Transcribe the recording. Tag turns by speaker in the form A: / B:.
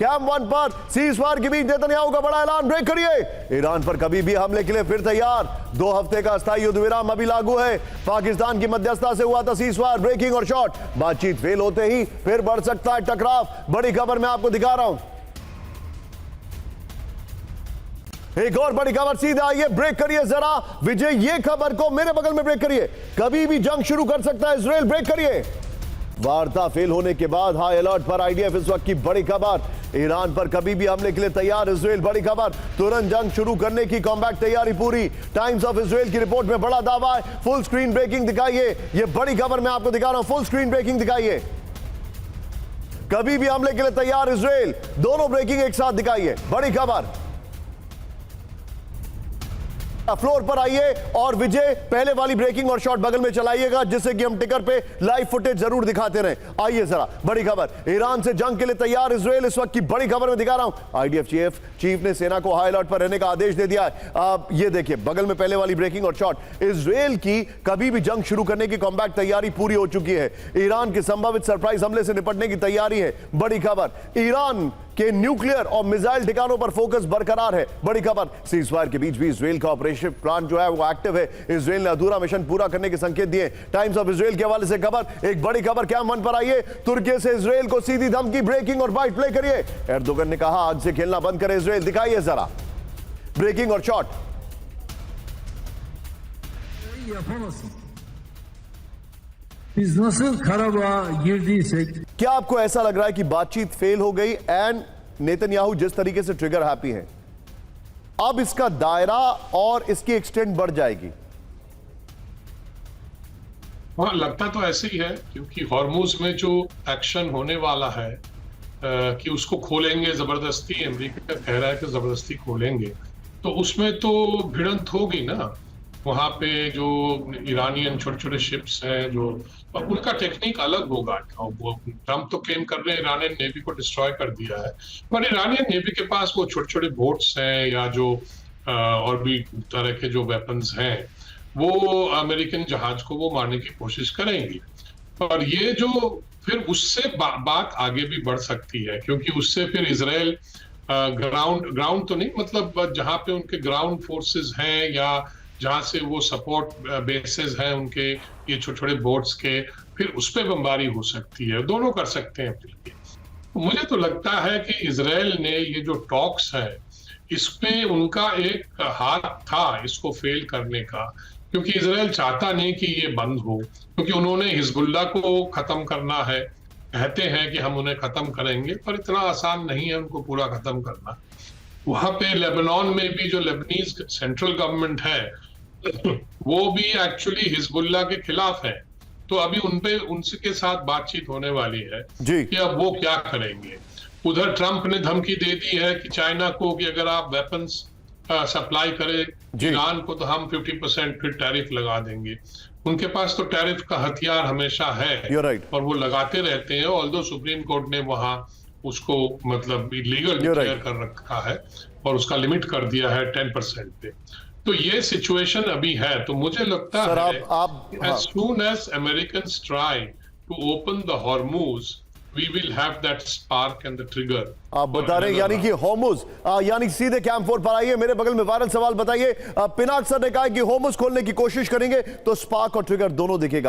A: Camp 1 पर ceasefire के बीच Netanyahu का बड़ा ऐलान। ब्रेक करिए। ईरान पर कभी भी हमले के लिए फिर तैयार। 2 हफ्ते का अस्थायी युद्ध विराम अभी लागू है। पाकिस्तान की मध्यस्थता से हुआ था सीज़फायर। ब्रेकिंग और शॉट। बातचीत फेल होते ही फिर बढ़ सकता है टकराव। बड़ी खबर मैं आपको दिखा रहा हूं। एक और बड़ी खबर सीधे आई है। ब्रेक करिए जरा विजय, ये खबर को मेरे बगल में ब्रेक करिए। कभी भी जंग शुरू कर सकता है इजराइल। ब्रेक करिए। वार्ता फेल होने के बाद हाई अलर्ट पर आईडीएफ। इस वक्त की बड़ी खबर, ईरान पर कभी भी हमले के लिए तैयार इजराइल। बड़ी खबर, तुरंत जंग शुरू करने की कॉम्बैट तैयारी पूरी। टाइम्स ऑफ इजराइल की रिपोर्ट में बड़ा दावा है। फुल स्क्रीन ब्रेकिंग दिखाइए। ये बड़ी खबर मैं आपको दिखा रहा हूं। फुल स्क्रीन ब्रेकिंग दिखाइए। कभी भी हमले के लिए तैयार इजराइल। दोनों ब्रेकिंग एक साथ दिखाइए। बड़ी खबर। फ्लोर पर आइए और विजय पहले वाली ब्रेकिंग और शॉट बगल में चलाइएगा, जिससे कि हम टिकर पे लाइव फुटेज जरूर दिखाते रहे। आइए जरा बड़ी खबर, ईरान से जंग के लिए तैयार इजराइल। इस वक्त की बड़ी खबर में दिखा रहा हूं। आईडीएफ चीफ ने सेना को हाई अलर्ट पर रहने का आदेश दे दिया है। ये देखिए बगल में पहले वाली ब्रेकिंग और शॉट। इजराइल की कभी भी जंग शुरू करने की कॉम्बैट तैयारी पूरी हो चुकी है। ईरान के संभावित सरप्राइज हमले से निपटने की तैयारी है। बड़ी खबर, ईरान के न्यूक्लियर और मिसाइल ठिकानों पर फोकस बरकरार है। बड़ी खबर, सीज़फायर के बीच भी इजराइल का ऑपरेशन प्लान जो है वो एक्टिव है। इजराइल ने अधूरा मिशन पूरा करने के संकेत दिए। टाइम्स ऑफ इजराइल के हवाले से खबर, एक बड़ी खबर कैंप 1 पर आइए। तुर्की से इजराइल को सीधी धमकी। ब्रेकिंग और बाइट प्ले करिए। एर्दोगन ने कहा आग से खेलना बंद करे इजराइल। दिखाइए जरा ब्रेकिंग और shot.
B: Biz nasıl Karabağ'a girdiysek
A: क्या आपको ऐसा लग रहा है कि बातचीत फेल हो गई एंड नेतन्याहू जिस तरीके से ट्रिगर हैप्पी है, अब इसका दायरा और इसकी एक्सटेंड बढ़ जाएगी?
C: हाँ, लगता तो ऐसे ही है, क्योंकि हॉर्मुज में जो एक्शन होने वाला है कि उसको खोलेंगे जबरदस्ती, अमेरिका कह रहा है कि जबरदस्ती खोलेंगे, तो उसमें तो भिड़ंत होगी ना। वहां पे जो ईरानियन छोटे छोटे शिप्स हैं, जो उनका टेक्निक अलग होगा। वो ट्रम्प तो क्लेम कर रहे हैं ईरानियन नेवी को डिस्ट्रॉय कर दिया है, पर ईरानियन नेवी के पास वो छोटे छोटे बोट्स हैं या जो और भी तरह के जो वेपन्स हैं, वो अमेरिकन जहाज को वो मारने की कोशिश करेंगी। और ये जो फिर उससे बात आगे भी बढ़ सकती है, क्योंकि उससे फिर इजराइल ग्राउंड तो नहीं, मतलब जहां पे उनके ग्राउंड फोर्सेस हैं या जहां से वो सपोर्ट बेसेस हैं उनके, ये छोटे छोटे बोट्स के, फिर उस पर बमबारी हो सकती है। दोनों कर सकते हैं फिर भी। मुझे तो लगता है कि इजराइल ने ये जो टॉक्स है, इस पे उनका एक हाथ था इसको फेल करने का, क्योंकि इजराइल चाहता नहीं कि ये बंद हो, क्योंकि उन्होंने हिजबुल्लाह को खत्म करना है। कहते हैं कि हम उन्हें खत्म करेंगे, पर इतना आसान नहीं है उनको पूरा खत्म करना। वहां पे लेबनान में भी जो लेबनीज सेंट्रल गवर्नमेंट है वो भी एक्चुअली हिजबुल्लाह के खिलाफ है। तो अभी उनके साथ बातचीत होने वाली है कि अब वो क्या करेंगे। उधर ट्रंप ने धमकी दे दी है कि चाइना को कि अगर आप वेपन्स सप्लाई करें ईरान को तो हम 50% फिर टैरिफ लगा देंगे। उनके पास तो टैरिफ का हथियार हमेशा है और वो लगाते रहते हैं। ऑल्दो सुप्रीम कोर्ट ने वहां उसको मतलब इलीगल डिक्लेयर कर रखा है और उसका लिमिट कर दिया है 10% पे। तो ये सिचुएशन अभी है। तो मुझे लगता है as soon as Americans try to open the Hormuz, we will have that spark and the trigger.
A: आप बता रहे हैं यानी कि होर्मुज, यानी सीधे कैंप 4 पर आइए। मेरे बगल में वायरल सवाल बताइए। पिनाक सर ने कहा कि होर्मुज खोलने की कोशिश करेंगे तो स्पार्क और ट्रिगर दोनों दिखेगा।